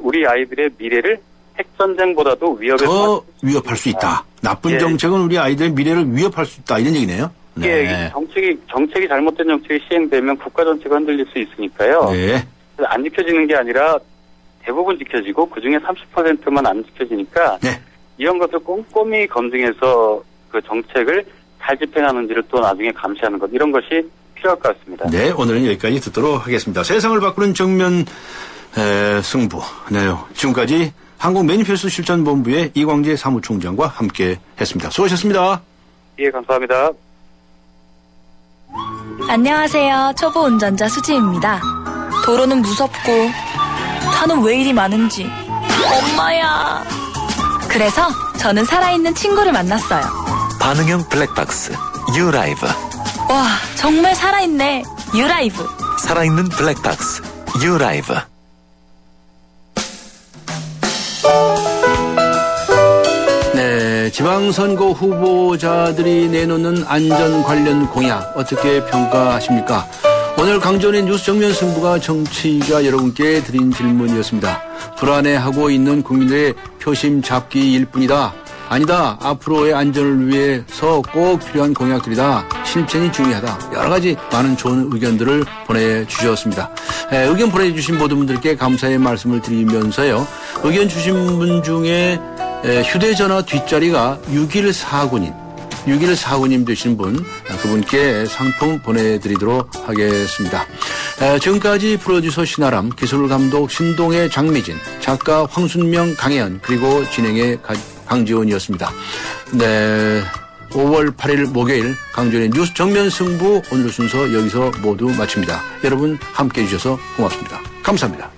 우리 아이들의 미래를 핵전쟁보다도 더 위협할 수 있다. 나쁜 정책은 우리 아이들의 미래를 위협할 수 있다. 이런 얘기네요. 네. 예, 정책이 잘못된 정책이 시행되면 국가 전체가 흔들릴 수 있으니까요. 네. 그래서 안 지켜지는 게 아니라 대부분 지켜지고 그중에 30%만 안 지켜지니까 네. 이런 것을 꼼꼼히 검증해서 그 정책을 잘 집행하는지를 또 나중에 감시하는 것 이런 것이 필요할 것 같습니다. 네, 오늘은 여기까지 듣도록 하겠습니다. 세상을 바꾸는 정면 승부. 네, 지금까지 한국 매니페스토 실천본부의 이광재 사무총장과 함께 했습니다. 수고하셨습니다. 예, 감사합니다. 안녕하세요. 초보 운전자 수지입니다. 도로는 무섭고 차는 왜 이리 많은지 엄마야. 그래서 저는 살아있는 친구를 만났어요. 반응형 블랙박스 유라이브. 와, 정말 살아있네. 유라이브. 살아있는 블랙박스 유라이브. 네, 지방선거 후보자들이 내놓는 안전 관련 공약 어떻게 평가하십니까? 오늘 강전의 뉴스 정면 승부가 정치가 여러분께 드린 질문이었습니다. 불안해하고 있는 국민들의 표심 잡기일 뿐이다. 아니다. 앞으로의 안전을 위해서 꼭 필요한 공약들이다. 실천이 중요하다. 여러 가지 많은 좋은 의견들을 보내주셨습니다. 의견 보내주신 모든 분들께 감사의 말씀을 드리면서요. 의견 주신 분 중에 휴대전화 뒷자리가 6149님 되신 분, 그분께 상품 보내드리도록 하겠습니다. 지금까지 프로듀서 신아람, 기술감독 신동의 장미진, 작가 황순명, 강혜연, 그리고 진행의 강지원이었습니다. 네, 5월 8일 목요일 강지원의 뉴스 정면 승부 오늘 순서 여기서 모두 마칩니다. 여러분 함께해 주셔서 고맙습니다. 감사합니다.